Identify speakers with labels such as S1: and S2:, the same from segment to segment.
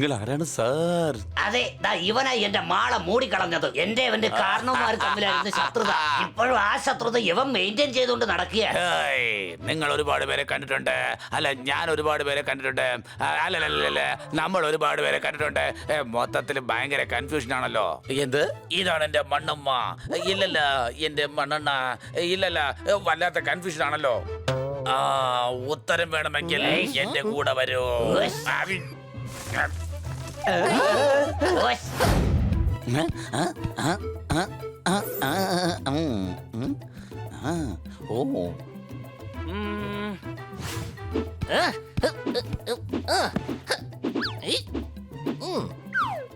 S1: നിങ്ങൾ ആരാണ് സാർ?
S2: അതെ, ഇവനാ എന്റെ മാള മൂടിക്കളഞ്ഞത്. എന്റെ അവന്റെ കാരണവന്മാർ തമ്മിലായിരുന്നു ശത്രുത. ഇപ്പോഴും ആ ശത്രുത ഇവൻ മെയിൻറ്റെയിൻ ചെയ്തുകൊണ്ട് നടക്കുകയാണ്.
S1: നിങ്ങൾ ഒരുപാട് പേരെ കണ്ടിട്ടുണ്ട്. അല്ല, ഞാൻ ഒരുപാട് പേരെ കണ്ടിട്ടുണ്ട്. അല്ലല്ല, നമ്മൾ ഒരുപാട് പേരെ കണ്ടിട്ടുണ്ട്. മൊത്തത്തിൽ ഭയങ്കര കൺഫ്യൂഷൻ ആണല്ലോ. എന്ത്? ഇതാണ് എന്റെ മണ്ണമ്മ? ഇല്ലല്ല, എന്റെ മണ്ണെണ്ണ? ഇല്ലല്ല, വല്ലാത്ത കൺഫ്യൂഷൻ ആണല്ലോ. ഉത്തരം വേണമെങ്കിൽ എന്റെ കൂടെ വരൂ.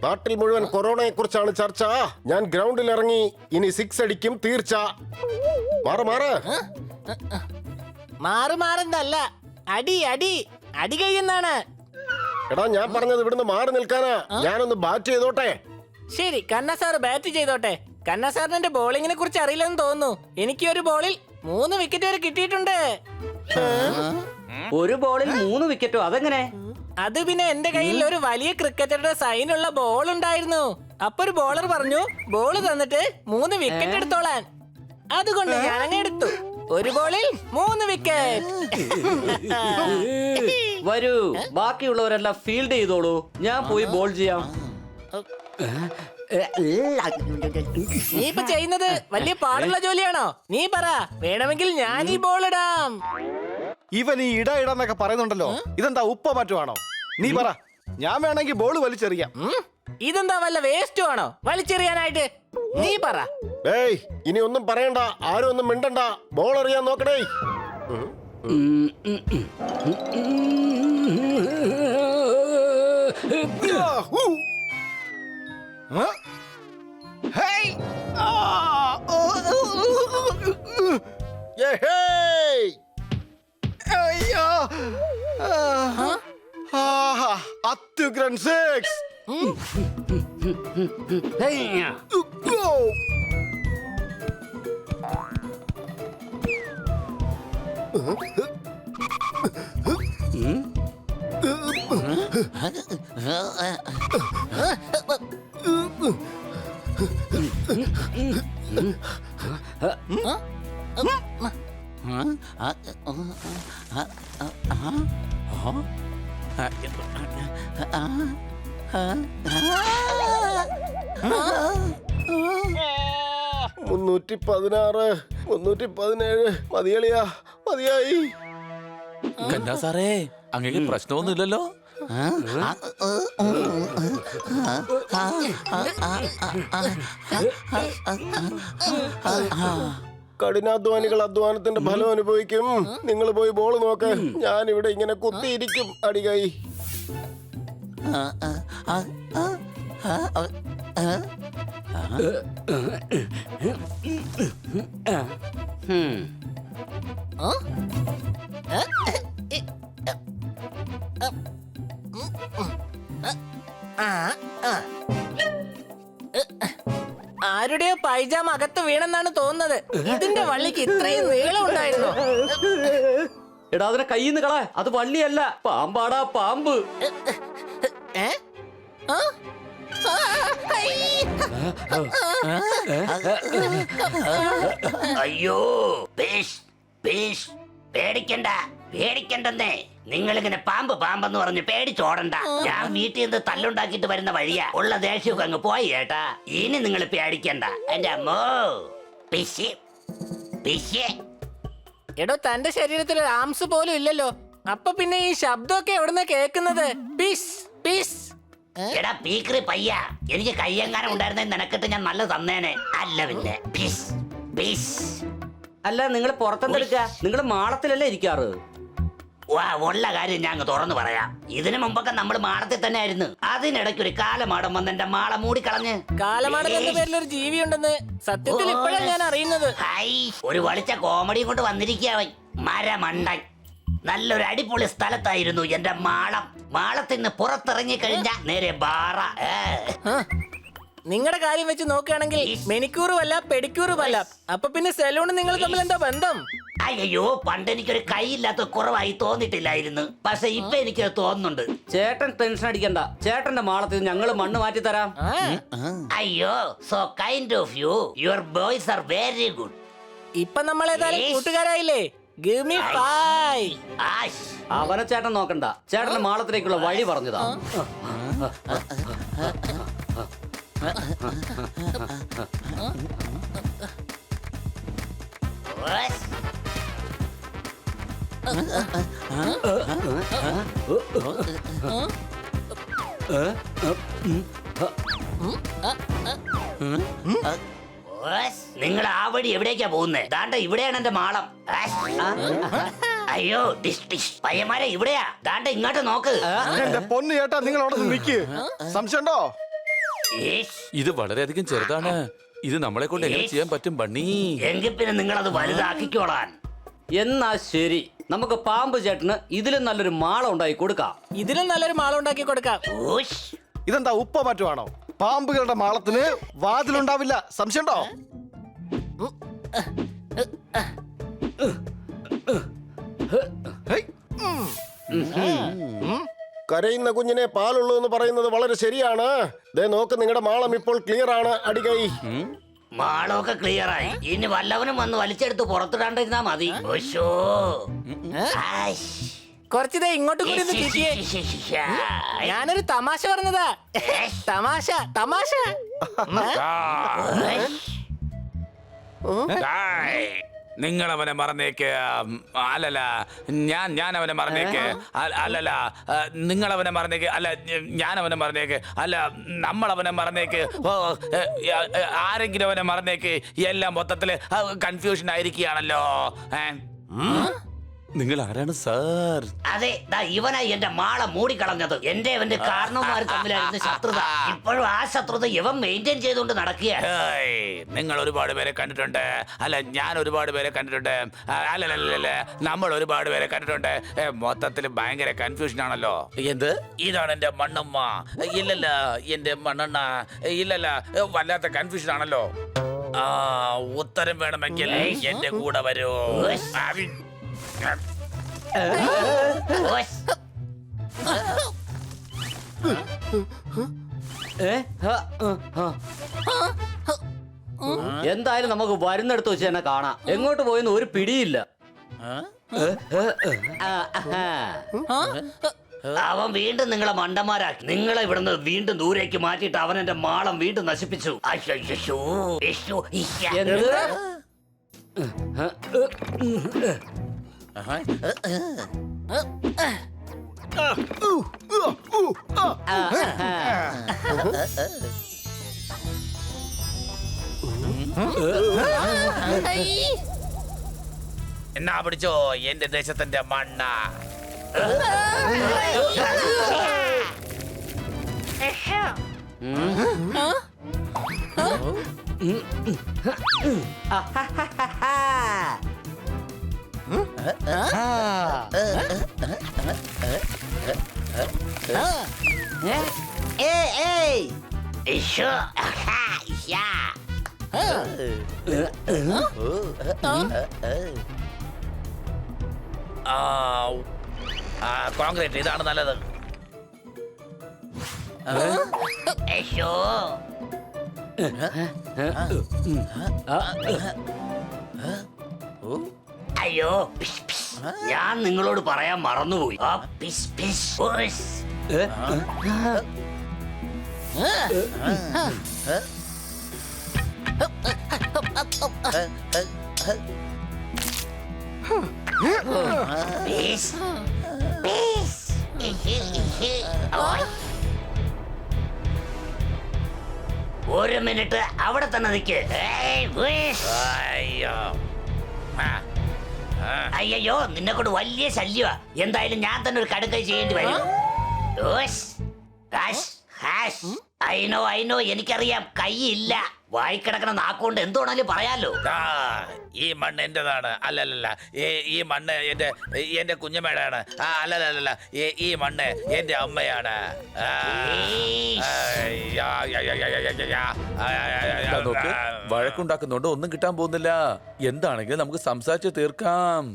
S3: നാട്ടിൽ മുഴുവൻ കൊറോണയെ കുറിച്ചാണ് ചർച്ച. ഞാൻ ഗ്രൗണ്ടിൽ ഇറങ്ങി. ഇനി 6 അടിക്കും തീർച്ച.
S4: മാറുന്നല്ല, അടി അടി അടി കഴിയുന്നാണ്.
S3: എടാ, ഞാൻ പറഞ്ഞത് ഇവിടുന്ന് മാറി നിൽക്കാനാ. ഞാനൊന്ന് ബാറ്റ് ചെയ്തോട്ടെ.
S4: ശരി, കണ്ണ സാർ ബാറ്റ് ചെയ്തോട്ടെ. കണ്ണ സാറിന് എന്റെ ബോളിങ്ങിനെ കുറിച്ച് അറിയില്ലെന്ന് തോന്നുന്നു. എനിക്ക് ഒരു ബോളിൽ 3 വിക്കറ്റ് വരെ കിട്ടിയിട്ടുണ്ട്.
S5: ഒരു ബോളിൽ 3 വിക്കറ്റോ? അതെങ്ങനെ?
S4: അത് പിന്നെ എന്റെ കയ്യിൽ ഒരു വലിയ ക്രിക്കറ്ററുടെ സൈനുള്ള ബോൾ ഉണ്ടായിരുന്നു. അപ്പൊ ഒരു ബോളർ പറഞ്ഞു ബോൾ തന്നിട്ട് 3 വിക്കറ്റ് എടുത്തോളാൻ. അതുകൊണ്ട് ഞാൻ അങ്ങ് എടുത്തു. ഒരു ബോളിൽ 3 വിക്കറ്റ്.
S5: വരൂ, ബാക്കിയുള്ളവരെല്ലാം ഫീൽഡ് ചെയ്തോളൂ. ഞാൻ പോയി ബോൾ ചെയ്യാം.
S4: നീ ഇപ്പൊ ചെയ്യുന്നത് വലിയ പാടുള്ള ജോലിയാണോ? നീ പറ, വേണമെങ്കിൽ ഞാൻ ഈ ബോൾ ഇടാം.
S6: ഇവൻ ഈ ഇടാന്നൊക്കെ പറയുന്നുണ്ടല്ലോ. ഇതെന്താ ഉപ്പ മറ്റുമാണോ? നീ പറ, ഞാൻ വേണമെങ്കിൽ ബോൾ വലിച്ചെറിയാം.
S4: ഇതെന്താ വല്ല വേസ്റ്റും ആണോ വലിച്ചെറിയാനായിട്ട്? നീ പറ.
S3: ഏയ്, ഇനി ഒന്നും പറയണ്ട. ആരും ഒന്നും മിണ്ടണ്ട. ബോൾ എറിയാൻ നോക്കണേ.
S6: അത്യുഗ്രൻ 6.
S3: $316, $317. മതിയളിയാ, മതിയായി.
S1: കന്നാ സാറേ, അങ്ങനെ പ്രശ്നമൊന്നുമില്ലല്ലോ?
S3: കഠിനാധ്വാനികൾ അധ്വാനത്തിന്റെ ഫലം അനുഭവിക്കും. നിങ്ങൾ പോയി ബോൾ നോക്ക്. ഞാൻ ഇവിടെ ഇങ്ങനെ കുത്തിയിരിക്കും. അടികൈ.
S4: ആരുടെയോ പൈജാമ അകത്ത് വീണെന്നാണ് തോന്നുന്നത്. ഇതിന്റെ വള്ളിക്ക് ഇത്രയും നീളം ഉണ്ടായിരുന്നു.
S5: എടാ, അതിനെ കയ്യിൽ നിന്ന് കള. അത് വള്ളിയല്ല, പാമ്പാടാ, പാമ്പ്.
S2: അയ്യോ, പേടിക്കണ്ടെന്നേ. നിങ്ങളിങ്ങനെ പാമ്പെന്ന് പറഞ്ഞ് പേടിച്ചോടണ്ട. ഞാൻ വീട്ടിൽ നിന്ന് തല്ലുണ്ടാക്കിട്ട് വരുന്ന വഴിയാ. ഉള്ള ദേഷ്യമൊക്കെ അങ്ങ് പോയി ഏട്ടാ. ഇനി നിങ്ങൾ പേടിക്കണ്ട. എന്റെ അമ്മോ,
S4: എടോ, തന്റെ ശരീരത്തിൽ ഒരു ആംസ് പോലും ഇല്ലല്ലോ. അപ്പൊ പിന്നെ ഈ ശബ്ദമൊക്കെ എവിടുന്ന കേൾക്കുന്നത്?
S2: എടാ പീക്രി പയ്യ, എനിക്ക് കയ്യെങ്ങാനും ഉണ്ടായിരുന്നെ നിനക്കിട്ട് ഞാൻ നല്ല തന്നേനെ. അല്ല പിന്നെ
S5: അല്ല, നിങ്ങൾ പുറത്തെന്തെടുക്ക? നിങ്ങൾ മാളത്തിലല്ലേ ഇരിക്കാറ്?
S2: ഉള്ള കാര്യം ഞാൻ അങ്ങ് തുറന്നു പറയാം. ഇതിനു മുമ്പൊക്കെ നമ്മൾ മാളത്തിൽ തന്നെ ആയിരുന്നു. അതിനിടയ്ക്ക് ഒരു കാലമാടം വന്ന് എന്റെ മാള മൂടിക്കളഞ്ഞ്.
S4: കാലമാടം എന്ന പേരിൽ ഒരു ജീവി ഉണ്ടെന്ന് സത്യത്തിൽ ഇപ്പോഴാണ് ഞാൻ അറിയുന്നത്.
S2: ഒരു വളിച്ച കോമഡിയും കൊണ്ട് വന്നിരിക്കവൻ. മരമണ്ടൻ. നല്ലൊരു അടിപൊളി സ്ഥലത്തായിരുന്നു എന്റെ മാളം. മാളത്തിന് പുറത്തിറങ്ങി കഴിഞ്ഞ നേരെ ബാറ.
S4: നിങ്ങളുടെ കാര്യം വെച്ച് നോക്കുകയാണെങ്കിൽ മെനിക്യൂറും അല്ല പെഡിക്യൂറും അല്ല. അപ്പൊ പിന്നെ സെലൂണും നിങ്ങൾ തമ്മിൽ എന്താ ബന്ധം?
S2: അയ്യോ പണ്ട് എനിക്കൊരു കൈയില്ലാത്ത കുറവായി തോന്നിട്ടില്ലായിരുന്നു, പക്ഷെ ഇപ്പൊ എനിക്ക് തോന്നുന്നുണ്ട്.
S5: ചേട്ടൻ ടെൻഷൻ അടിക്കണ്ട, ചേട്ടന്റെ മാളത്തിൽ ഞങ്ങൾ മണ്ണ് മാറ്റി തരാം.
S2: അയ്യോ so kind of you, your boys are very good.
S4: ഇപ്പൊ നമ്മൾ ഏതായാലും
S2: Yes.
S4: കൂട്ടുകാരായില്ലേ? Give me 5.
S2: ആശ്.
S5: അവനെ ചേട്ടൻ നോക്കണ്ട, ചേട്ടന്റെ മാളത്തിലേക്കുള്ള വഴി പറഞ്ഞതാ.
S2: ഓസ്. ഓസ്. നിങ്ങൾ ആ വഴി എവിടേക്കാ പോകുന്നേ? ദാണ്ട ഇവിടെയാണ് എന്റെ മാളം. ആശ്. അയ്യോ ഡിഷ് ഡിഷ് പയ്യന്മാരെ ഇവിടെയാ, ദാണ്ട ഇങ്ങോട്ട് നോക്ക്.
S6: എന്റെ പൊന്നു ചേട്ടാ, നിങ്ങൾ അവിടെ നിന്ന് നിൽക്ക്. സംശയമുണ്ടോ?
S2: ഈശ്.
S1: ഇത് വളരെയധികം ചെറുതാണ്. ഇത് നമ്മളെ കൊണ്ട് എങ്ങനെ ചെയ്യാൻ പറ്റും ബണ്ണി?
S2: എങ്കിൽ പിന്നെ നിങ്ങൾ അത് വലുതാക്കിക്കോളാൻ.
S5: എന്നാ ശരി, നമുക്ക് പാമ്പ് ചേട്ടന് ഇതിലും നല്ലൊരു മാളം ഉണ്ടാക്കി കൊടുക്കാം.
S4: ഇതിലും നല്ലൊരു മാളം ഉണ്ടാക്കി കൊടുക്കാം.
S2: ഓശ്.
S6: ഇതെന്താ ഉപ്പ മറ്റുമാണോ? പാമ്പുകളുടെ മാളത്തിന് വാതിലുണ്ടാവില്ല. സംശയമുണ്ടോ? ഹേയ്.
S3: കരയുന്ന കുഞ്ഞിനെ പാലുള്ളൂ എന്ന് പറയുന്നത് വളരെ ശരിയാണ്. ദേ നോക്ക്, നിങ്ങളുടെ മാളം ഇപ്പോൾ ക്ലിയർ ആണ് അടികൈ.
S2: മാളമൊക്കെ ക്ലിയർ ആയി. ഇനി വല്ലവനും വന്ന് വലിച്ചെടുത്ത് പുറത്തിടാണ്ടിരുന്നാ മതി. ഓശോ. ആശ്.
S4: കുറച്ചിതേ ഇങ്ങോട്ട് കൂടി ഒന്ന് തിരിയേ. ഞാനൊരു തമാശ പറഞ്ഞതാ. തമാശ തമാശ.
S1: നിങ്ങൾ അവനെ മറന്നേക്ക്. അല്ലല്ല, ഞാൻ അവനെ മറന്നേക്ക്. അല്ലല്ല, നിങ്ങൾ അവനെ മറന്നേക്ക്. അല്ല, ഞാൻ അവനെ മറന്നേക്ക്. അല്ല, നമ്മൾ അവനെ മറന്നേക്ക്. ആരെങ്കിലും അവനെ മറന്നേക്ക്. എല്ലാം മൊത്തത്തില് കൺഫ്യൂഷൻ ആയിരിക്കുകയാണല്ലോ. നിങ്ങൾ ആരാണ് സാർ?
S2: അതെ, ദാ ഇവനായി എന്റെ മാളം മൂടിക്കളഞ്ഞത്. എന്റെ അവന്റെ കാരണവന്മാർ തമ്മിലായിരുന്നു ശത്രുത. ഇപ്പോഴും ആ ശത്രുത ഇവൻ മെയിൻറ്റെയിൻ ചെയ്തുകൊണ്ട് നടക്കുക.
S1: നിങ്ങൾ ഒരുപാട് പേരെ കണ്ടിട്ടുണ്ട്. അല്ല, ഞാൻ ഒരുപാട് പേരെ കണ്ടിട്ടുണ്ട്. അല്ലല്ല, നമ്മൾ ഒരുപാട് പേരെ കണ്ടിട്ടുണ്ട്. മൊത്തത്തിൽ ഭയങ്കര കൺഫ്യൂഷൻ ആണല്ലോ. എന്ത്? ഇതാണ് എന്റെ മണ്ണമ്മ. ഇല്ലല്ല, എന്റെ മണ്ണെണ്ണ. ഇല്ലല്ല, വല്ലാത്ത കൺഫ്യൂഷൻ ആണല്ലോ. ഉത്തരം വേണമെങ്കിൽ എന്റെ കൂടെ വരൂ.
S2: ഓശ്.
S5: എന്തായാലും നമുക്ക് വരുന്നിടത്ത് വെച്ച് തന്നെ കാണാം. എങ്ങോട്ട് പോയെന്ന് ഒരു പിടിയില്ല.
S2: അവൻ വീണ്ടും നിങ്ങളെ മണ്ടന്മാരാക്കി. നിങ്ങളെ ഇവിടുന്ന് വീണ്ടും ദൂരേക്ക് മാറ്റിയിട്ട് അവൻ എന്റെ മാളം വീണ്ടും നശിപ്പിച്ചു. അശ്ശോ, ഇശ്ശോ, ഇശ്ശ.
S5: എന്ത്?
S1: എന്നാ പിടിച്ചോ എന്റെ ദേശത്തിന്റെ മണ്ണ.
S2: ഇശ്ശോ, അഹാ, ഇശ്ശാ.
S1: കോൺക്രീറ്റ് ഇതാണ് നല്ലത്.
S2: ഇശ്ശോ. അയ്യോ പിശ്, പിശ്. ഞാൻ നിങ്ങളോട് പറയാൻ മറന്നുപോയി. ആ പിശ്, പിശ്. ഓശ്. പിശ്, പിശ്. ഇഹ്, ഇഹ്. ഓയ്. ഒരു മിനിറ്റ് അവിടെ തന്നെ നിൽക്ക്.
S1: അയ്യോ,
S2: അയ്യോ, നിന്നെ കൊണ്ട് വലിയ ശല്യമാ. എന്തായാലും ഞാൻ തന്നെ ഒരു കടുക്കൈ ചെയ്യേണ്ടി വരും. ഓശ്. Hash, hash. ഐനോ എനിക്കറിയാം, കൈയില്ല. വായിക്കിടക്കണ നാക്കുകൊണ്ട് എന്തുവേണേലും പറയാലോ.
S1: ഈ മണ്ണ് എന്റേതാണ്. അല്ലല്ല, ഈ മണ്ണ് എന്റെ കുഞ്ഞമ്മയുടെയാണ്. അല്ലല്ല, ഈ മണ്ണ് എന്റെ അമ്മയാണ്.
S2: ഈശ്.
S1: നോക്ക്, വഴക്കുണ്ടാക്കുന്നുണ്ട്, ഒന്നും കിട്ടാൻ പോകുന്നില്ല. എന്താണെങ്കിലും നമുക്ക് സംസാരിച്ച് തീർക്കാം.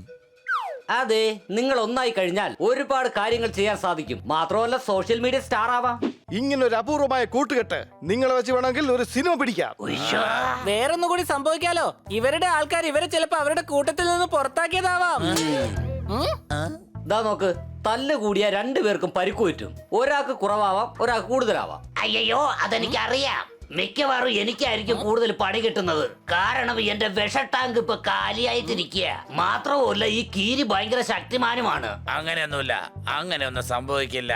S5: അതെ, നിങ്ങൾ ഒന്നായി കഴിഞ്ഞാൽ ഒരുപാട് കാര്യങ്ങൾ ചെയ്യാൻ സാധിക്കും. മാത്രമല്ല സോഷ്യൽ മീഡിയ സ്റ്റാർ ആവാം.
S6: ഇങ്ങനെ ഒരു അപൂർവമായ കൂട്ടുകെട്ട് നിങ്ങളെ വെച്ച് വേണമെങ്കിൽ ഒരു സിനിമ പിടിക്കാം.
S4: വേറൊന്നും കൂടി സംഭവിക്കാലോ. ഇവരുടെ ആൾക്കാർ ഇവരെ ചിലപ്പോ അവരുടെ കൂട്ടത്തിൽ നിന്ന് പുറത്താക്കിയതാവാം.
S5: ദാ നോക്ക്, തല്ല് കൂടിയ രണ്ടുപേർക്കും പരിക്കു പറ്റും. ഒരാൾക്ക് കുറവാവാം, ഒരാൾക്ക് കൂടുതലാവാം.
S2: അയ്യോ അതെനിക്ക് അറിയാം. മിക്കവാറും എനിക്കായിരിക്കും കൂടുതൽ പണി കിട്ടുന്നത്. കാരണം എന്റെ വിഷ ടാങ്ക് ഇപ്പൊ കാലിയായിട്ടിരിക്കുക. മാത്രവുമല്ല ഈ കീരി ഭയങ്കര ശക്തിമാനുമാണ്.
S1: അങ്ങനെയൊന്നുമില്ല, അങ്ങനെയൊന്നും സംഭവിക്കില്ല.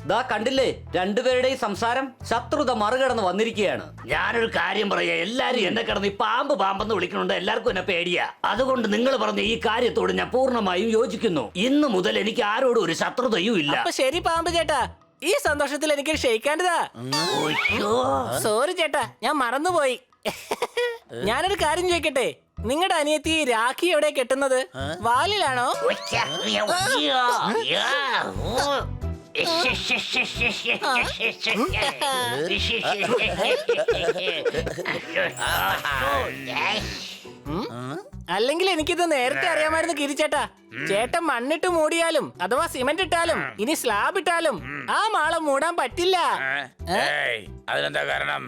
S5: ദാ കണ്ടില്ലേ, രണ്ടുപേരുടെയും സംസാരം ശത്രുത മറികടന്ന് വന്നിരിക്കുകയാണ്.
S2: ഞാനൊരു കാര്യം പറയാ, എല്ലാരും എന്നെ കിടന്ന് ഈ പാമ്പെന്ന് വിളിക്കുന്നുണ്ട്. എല്ലാവർക്കും എന്നെ പേടിയാ. അതുകൊണ്ട് നിങ്ങൾ പറഞ്ഞ ഈ കാര്യത്തോട് ഞാൻ പൂർണ്ണമായും യോജിക്കുന്നു. ഇന്നു മുതൽ എനിക്ക് ആരോടും ഒരു ശത്രുതയും ഇല്ല.
S4: അപ്പൊ ശരി പാമ്പ് ചേട്ടാ, ഈ സന്തോഷത്തിൽ എനിക്ക് ക്ഷയിക്കേണ്ടതാ. സോറി ചേട്ടാ, ഞാൻ മറന്നുപോയി. ഞാനൊരു കാര്യം ചോദിക്കട്ടെ, നിങ്ങളുടെ അനിയത്തി രാഖി എവിടെ കെട്ടുന്നത്? വാലിലാണോ? അല്ലെങ്കിൽ എനിക്കിത് നേരത്തെ അറിയാമായിരുന്നു കിരിച്ചേട്ടാ. ചേട്ടൻ മണ്ണിട്ട് മൂടിയാലും അഥവാ സിമന്റ് ഇട്ടാലും ഇനി സ്ലാബ് ഇട്ടാലും ആ മാളം മൂടാൻ പറ്റില്ല.
S1: അതിനെന്താ കാരണം?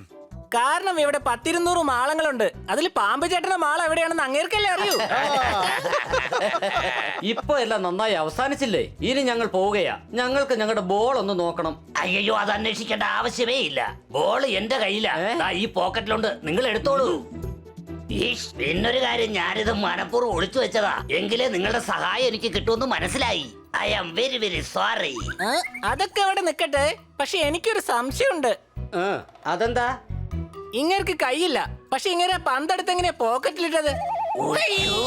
S4: കാരണം ഇവിടെ 10-200 മാളങ്ങളുണ്ട്. അതിൽ പാമ്പ് ചേട്ടന്റെ മാളം എവിടെയാണെന്ന് അങ്ങേർക്കല്ലേ അറിയൂ.
S5: ഇപ്പൊ എല്ലാം നന്നായി അവസാനിച്ചില്ലേ? ഇനി ഞങ്ങൾ പോവുകയാ. ഞങ്ങൾക്ക് ഞങ്ങളുടെ ബോൾ ഒന്ന് നോക്കണം.
S2: അയ്യോ അത് അന്വേഷിക്കേണ്ട ആവശ്യമേ ഇല്ല. ബോള് എന്റെ കയ്യിലാ. ദാ ഈ പോക്കറ്റിലുണ്ട്, നിങ്ങൾ എടുത്തോളൂ. പിന്നൊരു കാര്യം, ഞാനിത് മനഃപൂർവ്വം ഒളിച്ചു വെച്ചതാ. എങ്കിലേ നിങ്ങളുടെ സഹായം എനിക്ക് കിട്ടുമെന്ന് മനസ്സിലായി. I am very very sorry.
S4: അതൊക്കെ അവിടെ നിക്കട്ടെ, പക്ഷെ എനിക്കൊരു സംശയമുണ്ട്.
S5: അതെന്താ?
S4: ഇങ്ങർക്ക് കൈയില്ല, പക്ഷെ ഇങ്ങനെ പന്തെടുത്ത് എങ്ങനെ പോക്കറ്റിലിട്ടത്?
S2: ഉയ്യോ.